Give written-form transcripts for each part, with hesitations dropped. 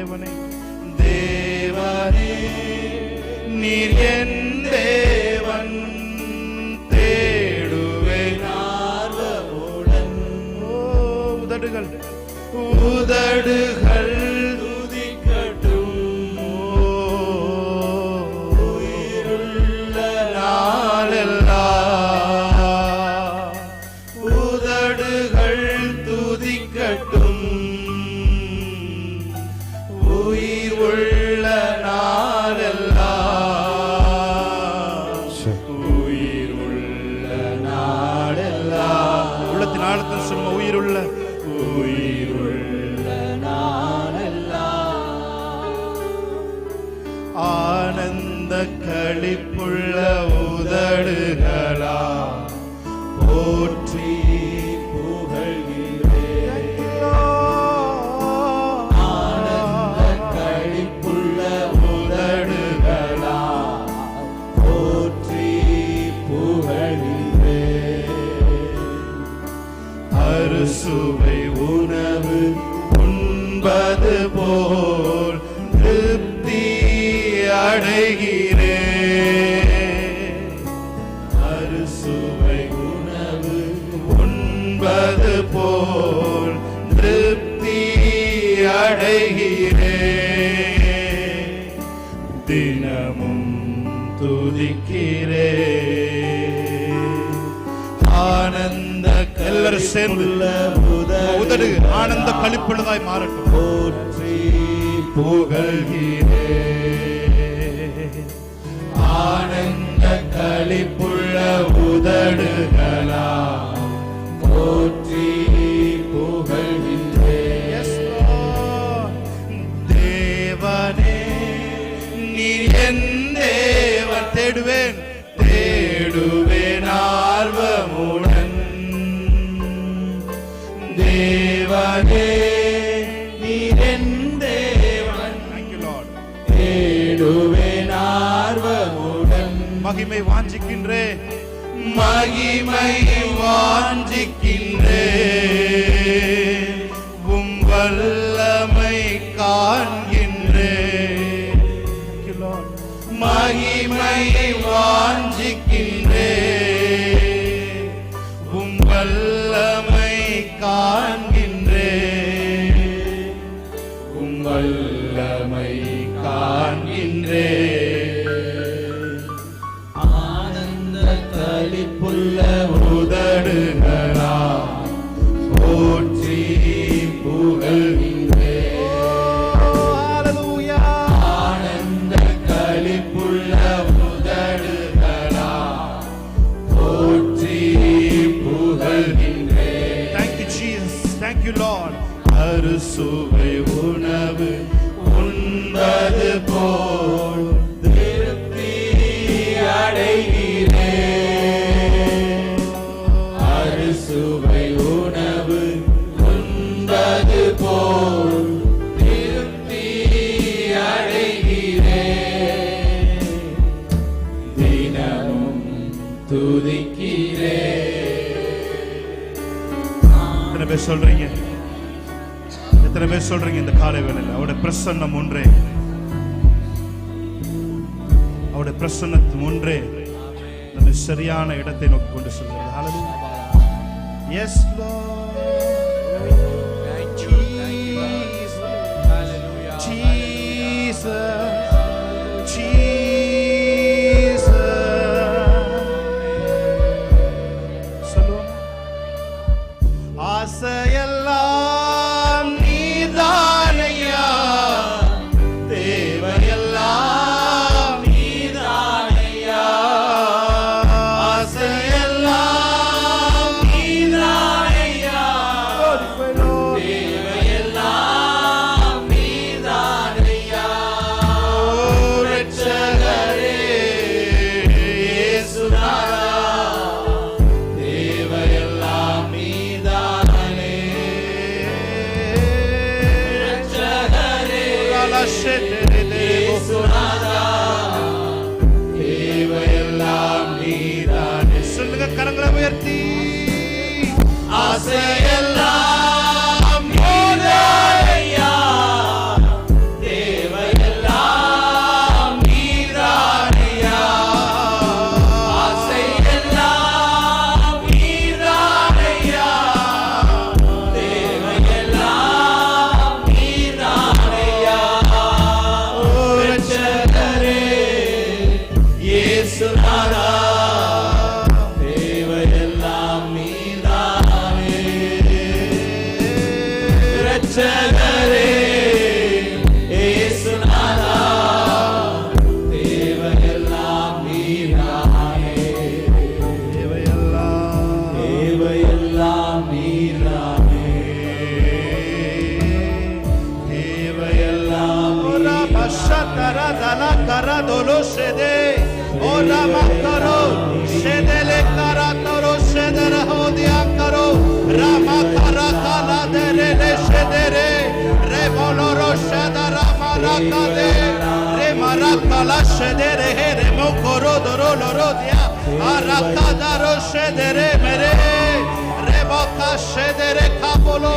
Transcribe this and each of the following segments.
தேவனே தேவனே நீர் என் தேவன், தேடுவேன் ஆர்வமுடன். உதடுகள் உதடுகள் துதிக்கட்டும், உயிருள்ள நாளெல்லாம் உதடுகள் துதிக்கட்டும், உயிர் உள்ள நாளெல்லாம், உயிர் உள்ள நாளெல்லாம். உள்ளத்தின் ஆழத்தில் சொல்லுங்க, உயிருள்ள உயிருள்ள நாளெல்லாம். ஆனந்த களிப்புள்ள உதடுகளா போற்றி புகழ்கிறேன். ஆனந்த களிப்புள்ள உதடுகளா போற்றி புகழ்கிறேன். அறுசுவை உணவு உண்பது போல் திருப்தி அடைகிறேன். அறுசுவை உணவு உண்பது போல் திருப்தி அடைகிறேன். தினமும் துதிக்கிறேன். ஆனந்த எல்லாரும் சேர்ந்து உதடு ஆனந்த களிப்புள்ளதாய் மாறட்டும். போற்றி புகழ்கிறேன். ஆனந்த களிப்புள்ள உதடுகளா போற்றி புகழ்கிறேன். தேவனே நீர் என் தேவன், தேடுவேன் தேடுவேன் ஆர்வமுடன். தேவனே நீர் என் தேவன், தேடுவேன் ஆர்வமுடன். மகிமை வாஞ்சிக்கின்றேன், மகிமை வாஞ்சிக்கின்றேன், உம் வல்லமை காண்கின்றேன். மகிமை வாஞ்சிக்கின்றேன், உம் வல்லமை காண்கின்றேன், உம் வல்லமை காண்கின்றேன். ஆனந்த களிப்புள்ள உதடுகளா போற்றி புகழ்கின்றேன். ஆனந்த களிப்புள்ள உதடுகளா போற்றி புகழ்கின்றேன். Thank you Jesus, thank you Lord. அறுசுவை உணவு உண்பது போல் திருப்தி அடைகிறேன். அறுசுவை உணவு உண்பது போல் திருப்தி அடைகிறேன். தினமும் துதிக்கிறேன். எத்தனை பேர் சொல்றீங்க? எத்தனை பேர் சொல்றீங்க இந்த காலை வேளையில் அவருடைய பிரசன்னம் ஒன்றே, அவருடைய பிரசன்னத்தின் ஒன்றே நம்ம சரியான இடத்தை நோக்கி கொண்டு செல்கிறது. ஹல்லேலூயா. Yes Lord. Thank you. Hallelujah. Jesus. Jesus. சொல்லுவோம். ஆசையெல்லாம் நீதானையா, தேவையெல்லாம் நீதானையா. ஆசையெல்லாம் நீதானையா, தேவையெல்லாம் நீதானையா. இரட்சகரே இயேசுநாதா, தேவையெல்லாம் நீதானே. இரட்சகரே இயேசுநாதா, தேவையெல்லாம் நீதானே. சொல்லுங்க கரங்களை உயர்த்தி. ஆசையெல்லாம் நீதானையா, la shedere here mokoro doro lorodia arakadaro shedere mere reboka shedere kapolo.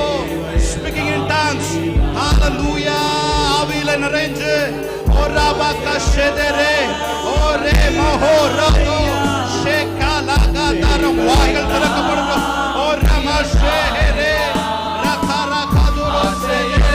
Speaking in tongues. Hallelujah. Avile narenje orabaka shedere ore mohorado shekala gadaro வாய்கள் திறக்கப்படட்டும். orama shehere rakara kaduro shedere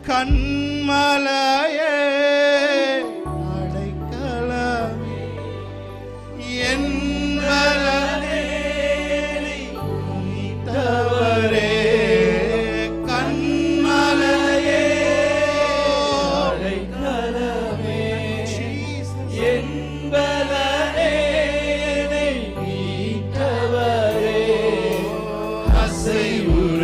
கண்மலையே அடைக்கலமே என்பலனே நீத்தவரே கண்மலையே அடைக்கலமே என்பலனே நீத்தவரே அசைவுற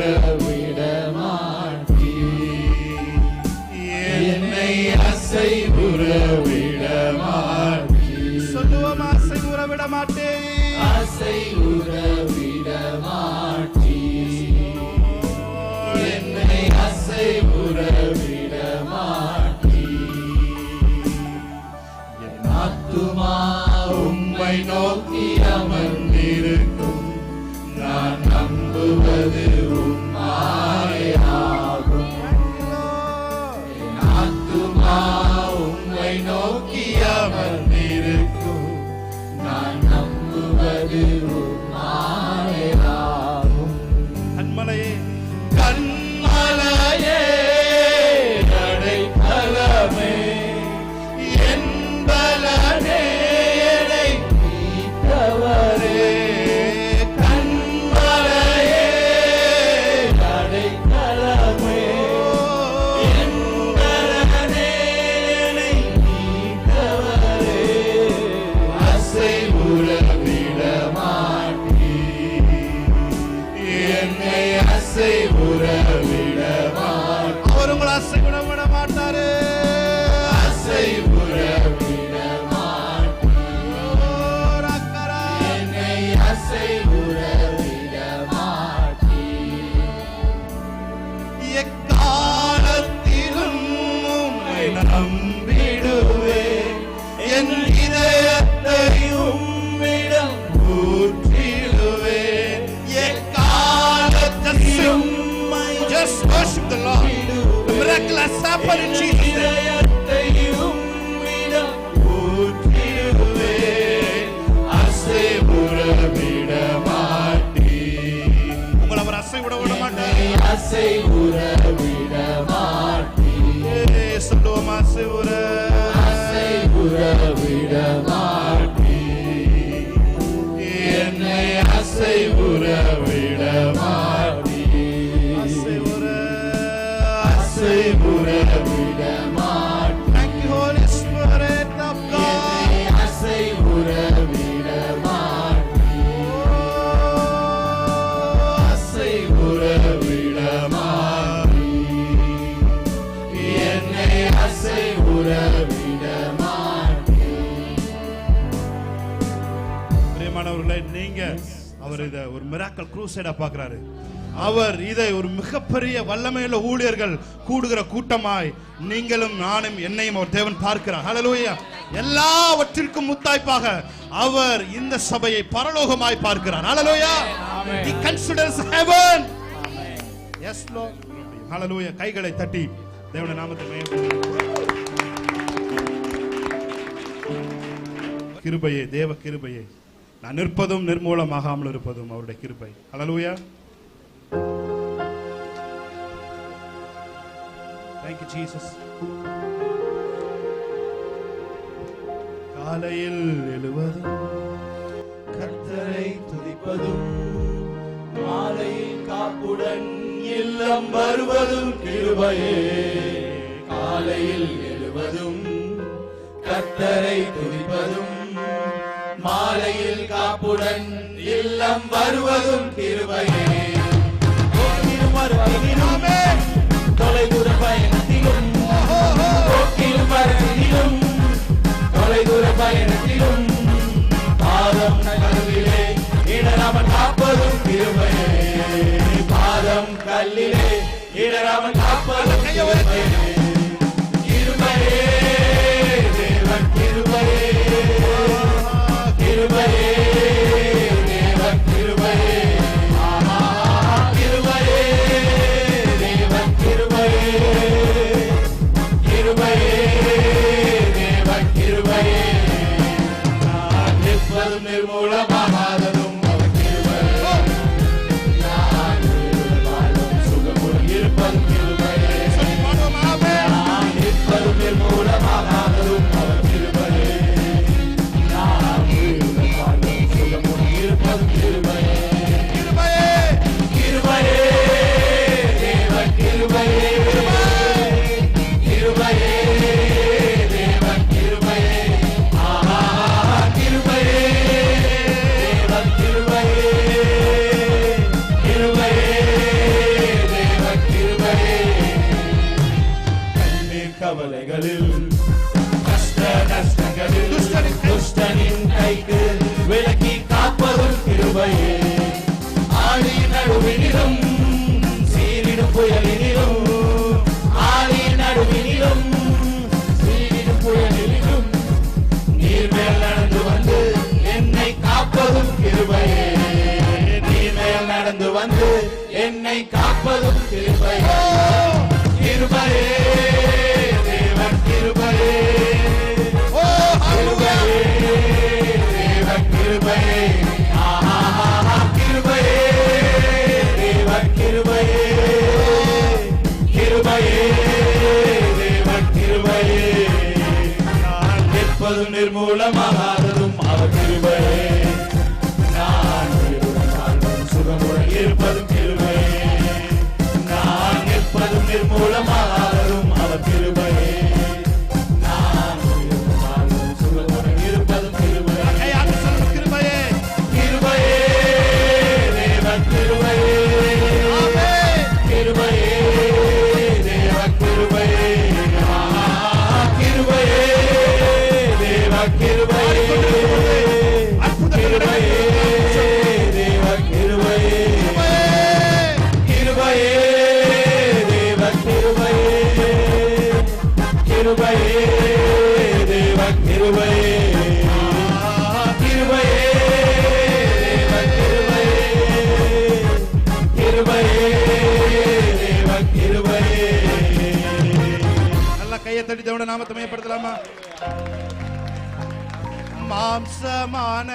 சொல்லுவோம். ஆசை உறவிட மாட்டேன். ஆசை உறவிட மாட்டேன். என்னை ஆசை உறவிட மாட்டேன். என் ஆத்துமா உம்மை நோக்கி அமர்ந்திருக்கும். நான் நம்புவது உம்மாயாகும். என் ஆத்துமா உம்மை நோக்கி அமர்ந்திருக்கும். நான் நம்புவது உம்மாயாகும். கண்மலையே கண்மலையே அடைக்கலமே என்பலனே என்னை மீட்டவரே கண்மலையே அடைக்கலமே என்பலனே என்னை மீட்டவரே அசை உறவிட மாட்டீர். என்னை அசை உறவிட மாட்டீர். அவர் உங்களை அசை விட மாட்டாரு. அசை உறவிட மாட்டீர். என்னை அசை உறவிட மாட்டீர். எக்காலத்திலும் உம்மை நம்பிடுவேன். என் இதயத்தை உம்மிடம் ஊற்றிடுவேன். எக்காலத்திலும் just worship the Lord. The miracle has happened in Jesus' name. இதயத்தை உம்மிடம் ஊற்றிடுவேன். அசை உறவிட மாட்டீர். உங்களை அவர் அசை விட மாட்டார். அசை உறவிட மாட்டீர். சொல்லுவோம். அசை உறவிட மாட்டீர். என்னை அசை உறவிட மாட்டீர். அசை உறவிட மாட்டீர். Thank you, Holy Spirit of God. அசை உறவிட மாட்டீர். அசை உறவிட மாட்டீர். என்னை அசை உறவிட மாட்டீர். பிரியமானவர்களே, நீங்க அவர் இதை ஒரு மிராக்கல் க்ரூசைடா பார்க்கிறாரு. அவர் இதை ஒரு மிகப்பெரிய வல்லமையுள்ள ஊழியர்கள் கூடுகிற கூட்டமாய் நீங்களும் நானும் என்னையும் அவர் தேவன் பார்க்கிறார். ஹல்லேலூயா. எல்லாவற்றிற்கும் முத்தாய்ப்பாக அவர் இந்த சபையை பரலோகமாய் பார்க்கிறார். ஹல்லேலூயா. He considers heaven. Yes Lord. ஹல்லேலூயா. கைகளை தட்டி தேவனுடைய நாமத்தை மகிமைப்படுத்துங்கள். கிருபையே, தேவ கிருபையே, நான் நிற்பதும் நிர்மூலமாகாமல் இருப்பதும் அவருடைய கிருபை. ஹல்லேலூயா. Thank you Jesus. காலையில் எழுவதும் கர்த்தரை துதிப்பதும் மாலையில் காப்புடன் இல்லம் வருவதும் கிருபையே, காலையில் எழுவதும் கர்த்தரை துதிப்பதும், மாலையில் காப்புடன் இல்லம் வருவதும் கிருபையே. போக்கிலும் வருவதிலும் தொலைதூர பயணத்திலும், போக்கிலும் வருவதிலும் தொலைதூர பயணத்திலும், பாதம் கல்லிலே இடராமல் காப்பதும் கிருபையே, பாதம் கல்லிலே இடராமல் காப்பதும் கிருபையே. கிருபையே தேவன் கிருபையே, கிருபையே தேவன் கிருபையே, கிருபையே தேவன் கிருபையே, கிருபையே தேவன் கிருபையே. நான் நிற்பதும் நிர்மூலமாகாததும் அவர் கிருபையே, நான் வாழும் சுகமுடன் இருப்பதும் கிருபையே, நான் நிற்பதும் நிர்மூலமாகாததும் அவர் கிருபையே, நான் வாழும் சுகமுடன் இருப்பதும் கிருபையே. கிருபையே தேவன் கிருபையே, கிருபையே தேவன் கிருபையே, கிருபையே தேவன் கிருபையே, கிருபையே தேவன் கிருபையே. கண்ணீர் கவலைகளில் கஷ்ட நஷ்டங்களில் துஷ்டனின் கைக்கு விலக்கி காப்பதும் கிருபையே, ஆழி நடுவினிலும் சீரிடும் புயலினிலும், ஆழி நடுவினிலும் சீரிடும் புயலினிலும், நீர் மேல் நடந்து வந்து என்னை காப்பதும் கிருபையே, நீர் மேல் நடந்து வந்து என்னை காப்பதும் கிருபையே. கிருபையே தேவன் கிருபையே, கிருபையே தேவன் கிருபையே, கிருபையே தேவன் கிருபையே, கிருபையே தேவன் கிருபையே. நான் நிற்பதும் நிர்மூலமாகாததும் அவர் கிருபையே, நான் உயிருடன் வாழ்வதும் சுகமுடன் இருப்பதும் கிருபையே, நான் நிற்பதும் நிர்மூலமாகாததும் அவர் கிருபையே, நான் உயிருடன் வாழ்வதும் சுகமுடன் இருப்பதும் கிருபையே. கிருபையே கிருபையே தேவன் கிருபையே, கிருபையே தேவன் கிருபையே, கிருபையே தேவன் கிருபையே, கிருபையே தேவன் கிருபையே, கிருபையே தேவன் கிருபையே, கிருபையே தேவன் கிருபையே, கிருபையே தேவன் கிருபையே, கிருபையே தேவன் கிருபையே. நல்லா கையை தட்டி தேவனுடைய நாமத்தை மகிமைப்படுத்தலாமா? மாம்சமான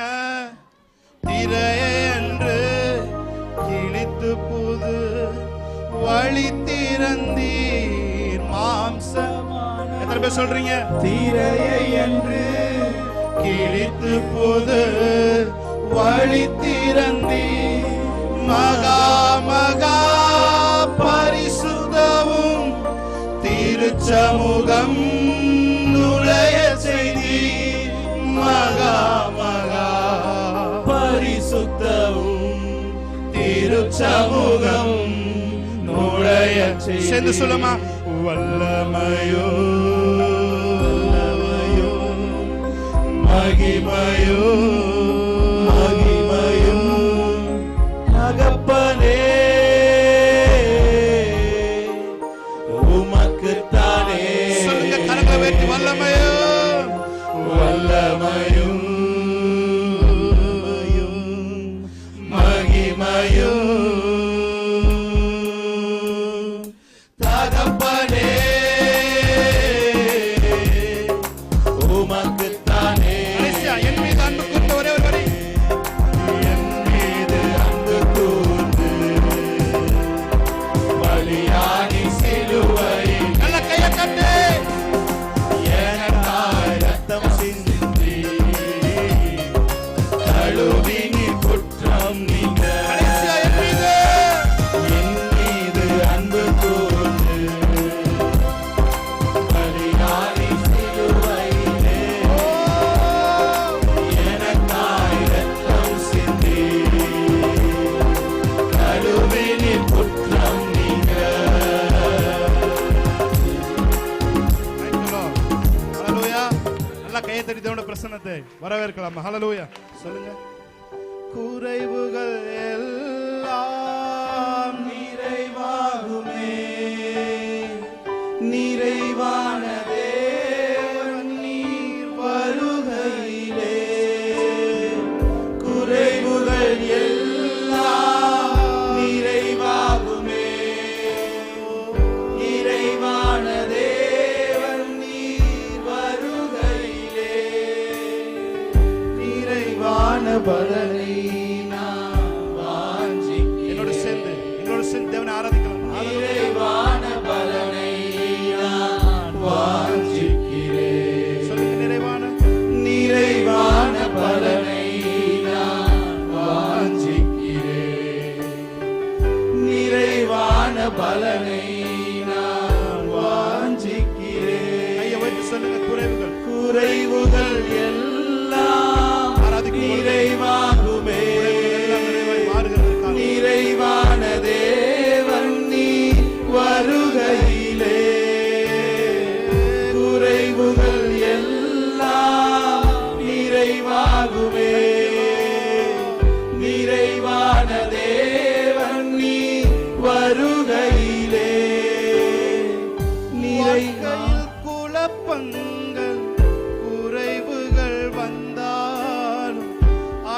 திரையை என்று கிழித்து புது வழி திறந்தீர். மாம்சமான எத்தனை பேர் சொல்றீங்க? திரையை என்று கிழித்து புது வழி திறந்தீர். மகா மகா பரிசுத்தமும் திருச்சமூகம் நுழைய செய்தி. மகா மகா பரிசுத்தமும் திருச்சமூகம் நுழைய செய்தி. சேர்ந்து சொல்லுமா? வல்லமையோ மகிமையோ மகிமையோ தகப்பனே உமக்குத்தானே. சொல்லுங்க, கரங்களை உயர்த்தி. வல்லமையோ வல்லமையும் மகிமையும் தகப்பனே உமக்குத்தானே. என் மீது அன்பு கூர்ந்த ஒரே ஒரு வரி. என் மீது அன்பு கூர்ந்து பலியானி சிலுவையில் நல்ல கையை தட்டு. எனக்காக கையத்தடி தேவனுடைய பிரசன்னத்தை வரவேற்கலாம். ஹல்லேலூயா சொல்லுங்க. குறைவுகள் எல்லாம் நிறைவாகுமே, நிறைவான தேவன் நீர் வருகையிலே. குறைவுகள் எல்லாம் நிறைவாகுமே, நிறைவான தேவன் நீர் வருகையிலே. நிறைவான பலனை நான் வாஞ்சிக்கிறேன். என்னோட சேர்ந்து தேவனை ஆராதிக்கலாம். நிறைவான பலனை நான் வாஞ்சிக்கிறேன். சொல்லுங்க. நிறைவான பலனை நான் வாஞ்சிக்கிறேன். நிறைவான பலனை நான் வாஞ்சிக்கிறேன். கையை வைத்து சொல்லுங்க. குறைவுகள் எல்லாம் நிறைவாகுமே, நிறைவான தேவன் நீர் வருகையிலே. குறைவுகள் எல்லாம் நிறைவாகுமே, நிறைவான தேவன் நீர் வருகையிலே. வாழ்க்கையில் குழப்பங்கள் குறைவுகள் வந்தாலும்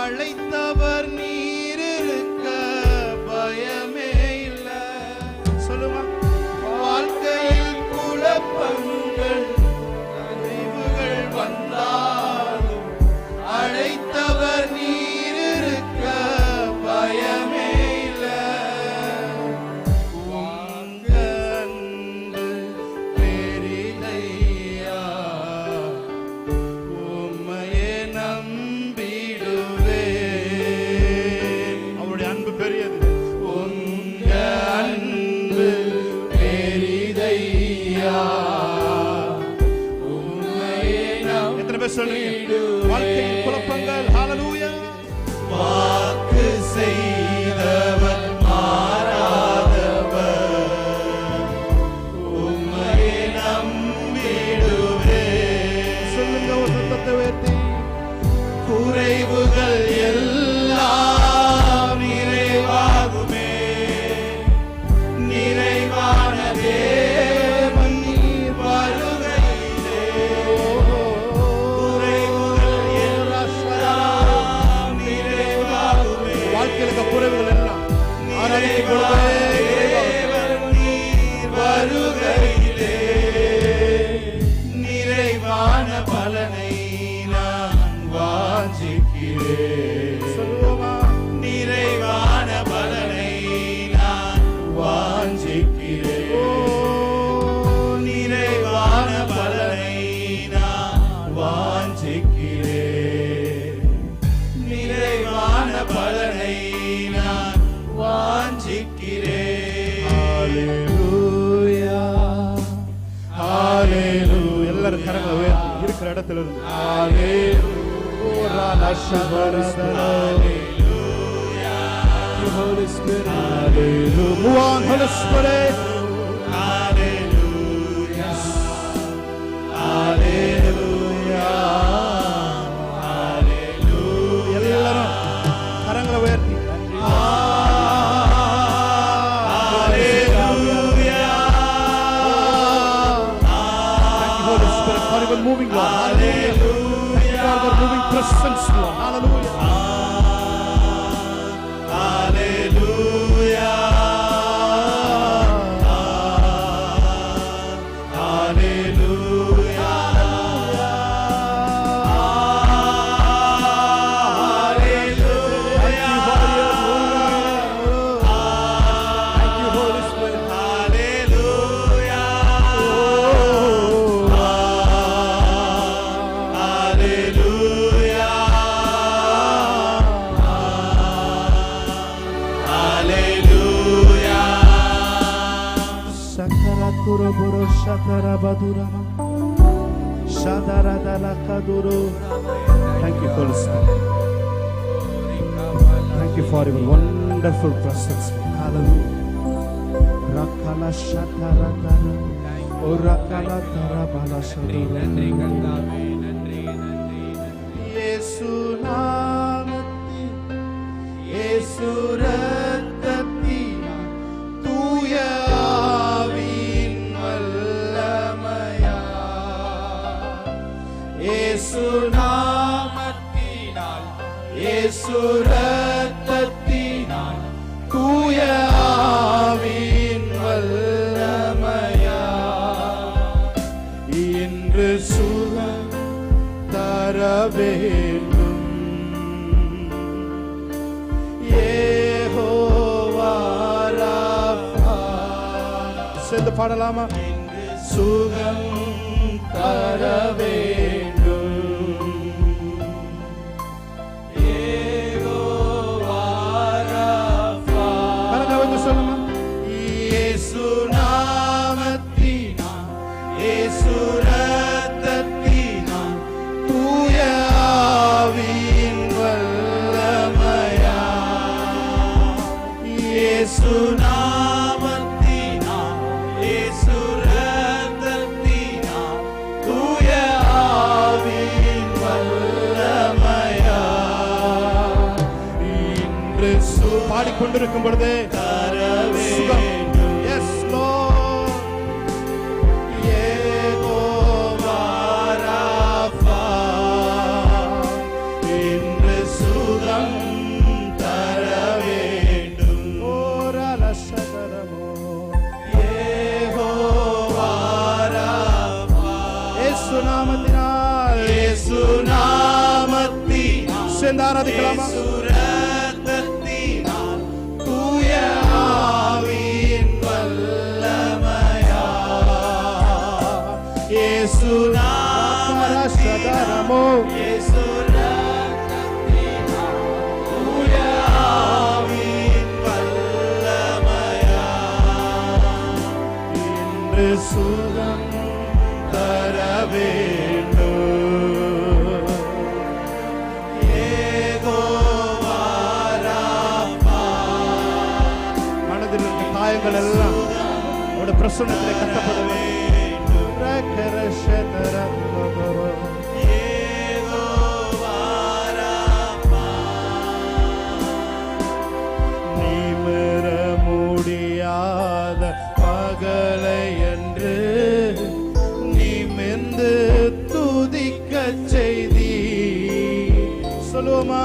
அழைத்தவர் நீர் இருக்க பயமே இல்லை. சொல்லுமா. வாழ்க்கையில் குழப்பங்கள் குறைவுகள் வந்தாலும் அழைத்தவர் நீர் இருக்க பயமே இல்லை. உங்க அன்பு பெரிதையா, உம்மையே நம்பிடுவேன். அவருடைய அன்பு பெரியது. உங்க அன்பு பெரிதையா, உம்மையே எத்தனை பேர் சொல்றீங்க? வாழ்க்கையில் குழப்பங்கள். ஹல்லேலூயா. வாக்கு செய்தவர் மாறாதவர், உம்மையே நம்பிடுவேன். சொல்லுங்க ஒரு சத்தத்தை உயர்த்தி. குறைவுகள் எல்லாம் நிறைவாகுமே, நிறைவான தேவன் நீர் வருகையிலே. குறைவுகள் எல்லாம் நிறைவாகுமே, வாழ்க்கையில் இருக்க குறைவுகள் எல்லாம் ஆராதிக்கும் தேவன் நீர் வருகையிலே. நிறைவான பலனை நான் வாஞ்சிக்கிறேன். சொல்லுவோமா. நிறைவான பலனை நான் வாஞ்சிக்கிறேன். நிறைவான பலனை நான் வாஞ்சிக்கிறேன். நிறைவான பலனை நான் வாஞ்சிக்கிறேன். ஹல்லேலூயா, ஹல்லேலூயா. எல்லாரும் கரங்களை உயர்த்தி இருக்கிற இடத்துல இருந்து. ஹல்லேலூயா, Holy Spirit. Hallelujah. Move on, Holy Spirit. hallelujah, hallelujah, hallelujah. எல்லாரும் கரங்களை உயர்த்தி. Thank you, Holy Spirit, for your moving, Lord. Hallelujah. Thank you for your moving presence, Lord. Hallelujah. Thank you, Holy Spirit. Thank you for your wonderful presence. Hallelujah. Rakala shataratara. O rakala tarabala shataratara. இயேசு நாமத்தினால், இயேசு இரத்தத்தினால், தூய ஆவியின் வல்லமையா இன்று சுகம் தர வேண்டும். யெகோவா ராஃபா. சேர்ந்து பாடலாமா? சுகம் தர வேண்டும். யெகோவா ராஃபா. கரங்களை வந்து சொல்லுமா? இயேசு நாமத்தினால், இயேசு இரத்தத்தினால், தூய ஆவியின் வல்லமையா இயேசு நாமத்தினால், இயேசு இரத்தத்தினால், தூய ஆவியின் வல்லமையா இன்று பாடிக்கொண்டிருக்கும் பொழுதே சுகம். Yes, Lord. யெகோவா ராஃபா இன்று சுகம் தர வேண்டும். ஓரலசகரமோ யெகோவா ராஃபா. இயேசு நாமத்தினால், இயேசு நாமத்தினால் சேர்ந்து ஆராதிக்கலாமா? இரத்தத்தினால், தூய ஆவியின் வல்லமையா இயேசு நாமத்தினால், இயேசு இரத்தத்தினால், தூய ஆவியின் வல்லமையா இன்று சுகம் தர வேண்டும். யெகோவா ராஃபா. மனதில் இருக்க காயங்கள் எல்லாம் அவருடைய பிரசன்னத்திலே கட்டப்பட வேண்டும். யெகோவா ராஃபா. நிமிர முடியாத பகலை என்று நிமிர்ந்து துதிக்கச் செய்தி. சொல்லுவோமா?